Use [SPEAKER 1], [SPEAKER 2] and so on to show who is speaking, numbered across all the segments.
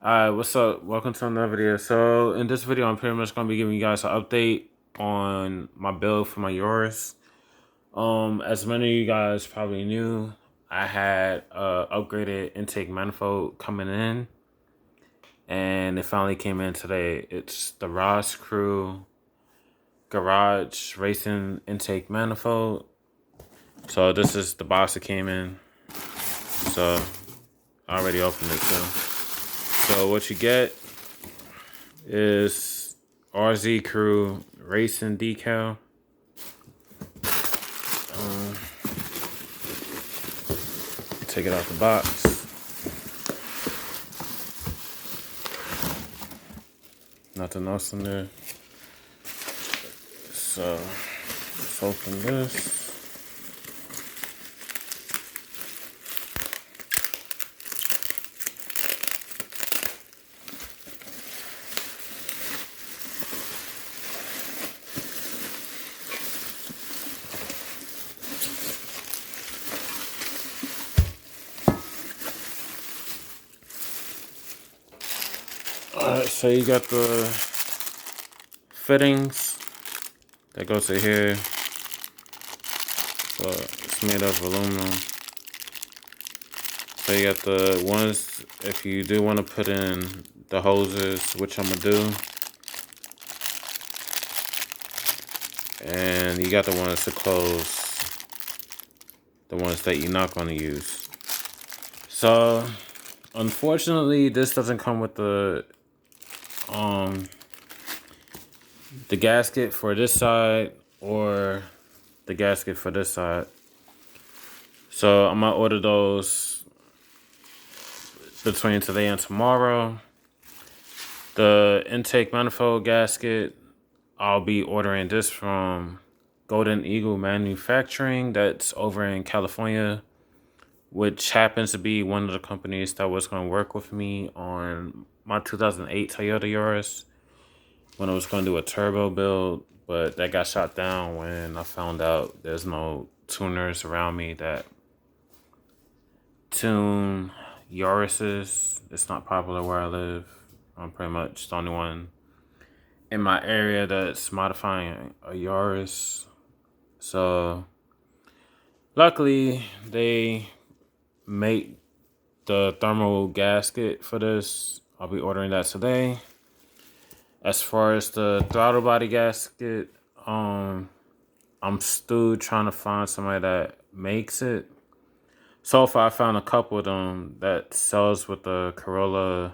[SPEAKER 1] Alright, what's up? Welcome to another video. So in this video, I'm pretty much gonna be giving you guys an update on my build for my Urus. As many of you guys probably knew, I had upgraded intake manifold coming in, and it finally came in today. It's the Rzcrew Garage Racing Intake Manifold. So this is the box that came in. So I already opened it too. So what you get is Rzcrew Racing decal. Take it out the box. Nothing else in there. So let's open this. Alright, so you got the fittings that goes to here. So it's made of aluminum. So you got the ones, if you do want to put in the hoses, which I'm going to do. And you got the ones to close, the ones that you're not going to use. So unfortunately, this doesn't come with the gasket for this side or the gasket for this side. So I'm gonna order those between today and tomorrow. The intake manifold gasket, I'll be ordering this from Golden Eagle Manufacturing. That's over in California, which happens to be one of the companies that was going to work with me on my 2008 Toyota Yaris when I was going to do a turbo build, but that got shot down when I found out there's no tuners around me that tune Yaris's. It's not popular where I live. I'm pretty much the only one in my area that's modifying a Yaris. So luckily they make the thermal gasket for this. I'll be ordering that today. As far as the throttle body gasket, I'm still trying to find somebody that makes it. So far, I found a couple of them that sells with the Corolla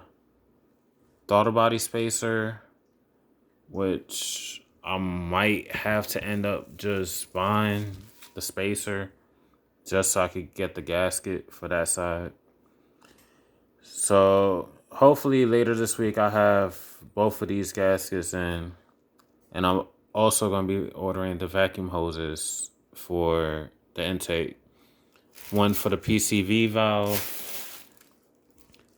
[SPEAKER 1] throttle body spacer, which I might have to end up just buying the spacer just so I could get the gasket for that side. So hopefully later this week I have both of these gaskets in, and I'm also going to be ordering the vacuum hoses for the intake. One for the PCV valve,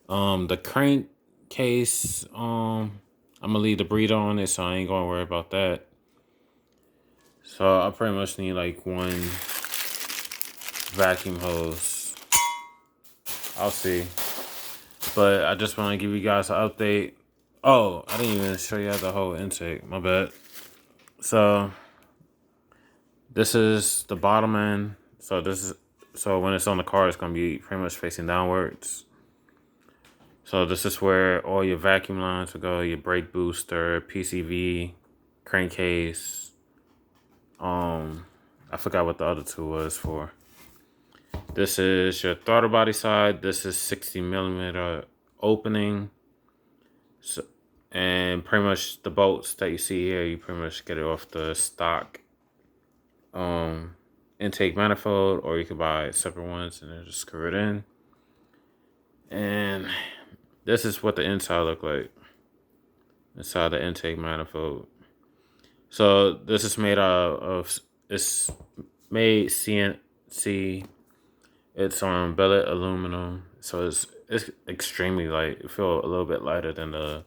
[SPEAKER 1] the crank case, I'm gonna leave the breather on it, so I ain't gonna worry about that. So I pretty much need like one vacuum hose. I'll see. But I just want to give you guys an update. Oh, I didn't even show you the whole intake. My bad. So this is the bottom end. So when it's on the car, it's gonna be pretty much facing downwards. So this is where all your vacuum lines will go, your brake booster, PCV, crankcase. I forgot what the other two was for. This is your throttle body side. This is 60mm opening. So, and pretty much the bolts that you see here, you pretty much get it off the stock intake manifold, or you can buy separate ones and then just screw it in. And this is what the inside look like. Inside the intake manifold. So this is made out of, it's made CNC. It's on billet aluminum. So it's extremely light. It feels a little bit lighter than the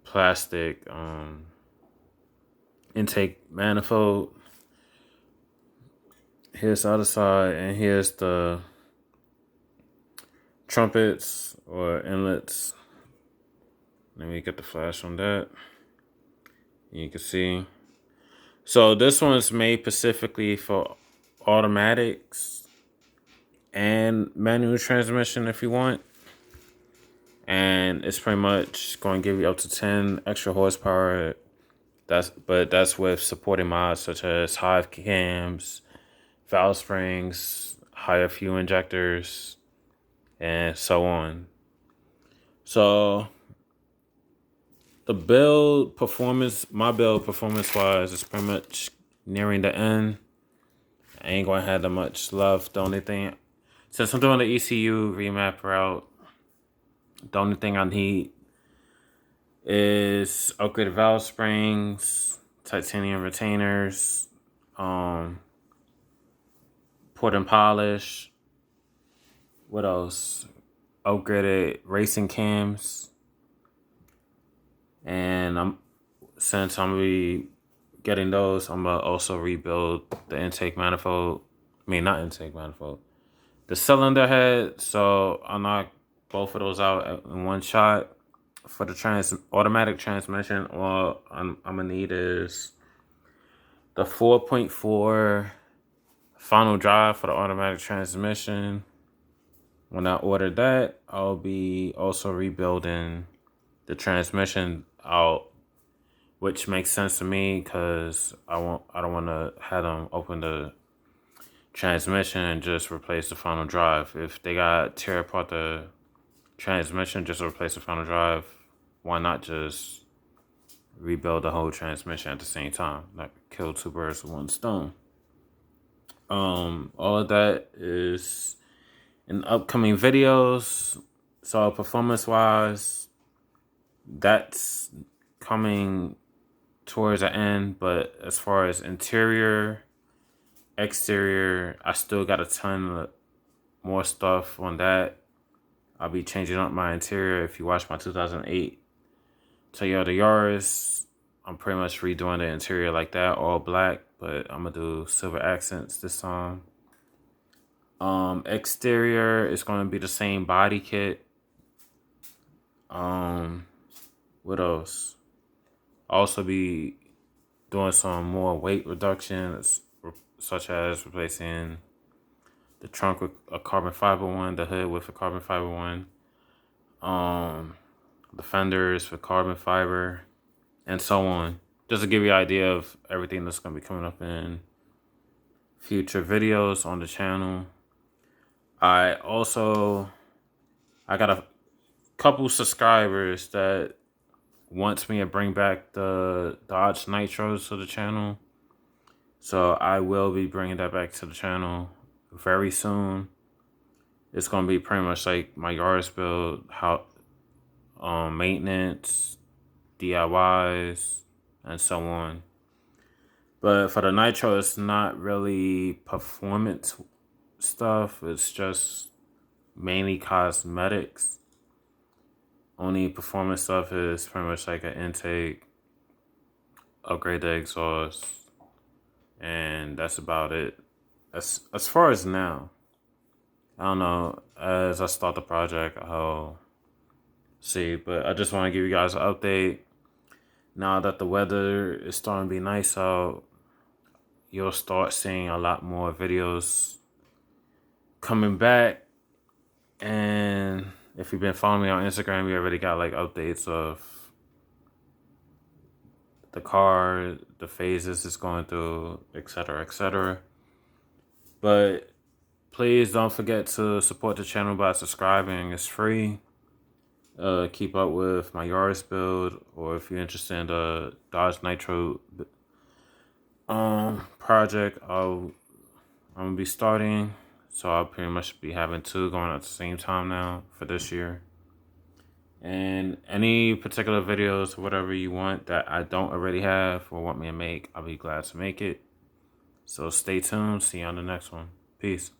[SPEAKER 1] plastic intake manifold. Here's the other side, and here's the trumpets or inlets Let me get the flash on that. You can see. So this one's made specifically for automatics and manual transmission if you want. And it's pretty much going to give you up to 10 extra horsepower. That's with supporting mods such as hive cams, valve springs, higher fuel injectors, and so on. So the build performance, my build performance wise, is pretty much nearing the end. I ain't gonna have that much left. The only thing, since I'm doing the ECU remap route, the only thing I need is upgraded valve springs, titanium retainers, port and polish. What else? Upgraded racing cams. And since I'm gonna be getting those, I'm gonna also rebuild the intake manifold. I mean, not intake manifold, the cylinder head. So I'll knock both of those out in one shot. For the automatic transmission, all I'm gonna need is the 4.4 final drive for the automatic transmission. When I order that, I'll be also rebuilding the transmission out, which makes sense to me because I don't want to have them open the transmission and just replace the final drive. If they got tear apart the transmission just to replace the final drive, why not just rebuild the whole transmission at the same time? Like kill two birds with one stone. All of that is in upcoming videos. So performance wise, that's coming towards the end. But as far as interior, exterior, I still got a ton of more stuff on that. I'll be changing up my interior. If you watch my 2008 Toyota Yaris, I'm pretty much redoing the interior like that, all black, but I'm gonna do silver accents this time. Exterior is gonna be the same body kit. What else? Also be doing some more weight reductions, such as replacing the trunk with a carbon fiber one, the hood with a carbon fiber one, the fenders with carbon fiber, and so on. Just to give you an idea of everything that's going to be coming up in future videos on the channel. I got a couple subscribers that wants me to bring back the Dodge Nitros to the channel. So I will be bringing that back to the channel very soon. It's going to be pretty much like my Yaris build, how maintenance, DIYs, and so on. But for the Nitro, it's not really performance stuff. It's just mainly cosmetics. Only performance stuff is pretty much like an intake, upgrade the exhaust, and that's about it. As far as now, I don't know. As I start the project, I'll see. But I just want to give you guys an update. Now that the weather is starting to be nice out, you'll start seeing a lot more videos coming back. And if you've been following me on Instagram, you already got like updates of the car, the phases it's going through, etc., etc. But please don't forget to support the channel by subscribing. It's free. Keep up with my Yaris build, or if you're interested in the Dodge Nitro project, I'm gonna be starting. So I'll pretty much be having two going at the same time now for this year. And any particular videos, whatever you want that I don't already have or want me to make, I'll be glad to make it. So stay tuned. See you on the next one. Peace.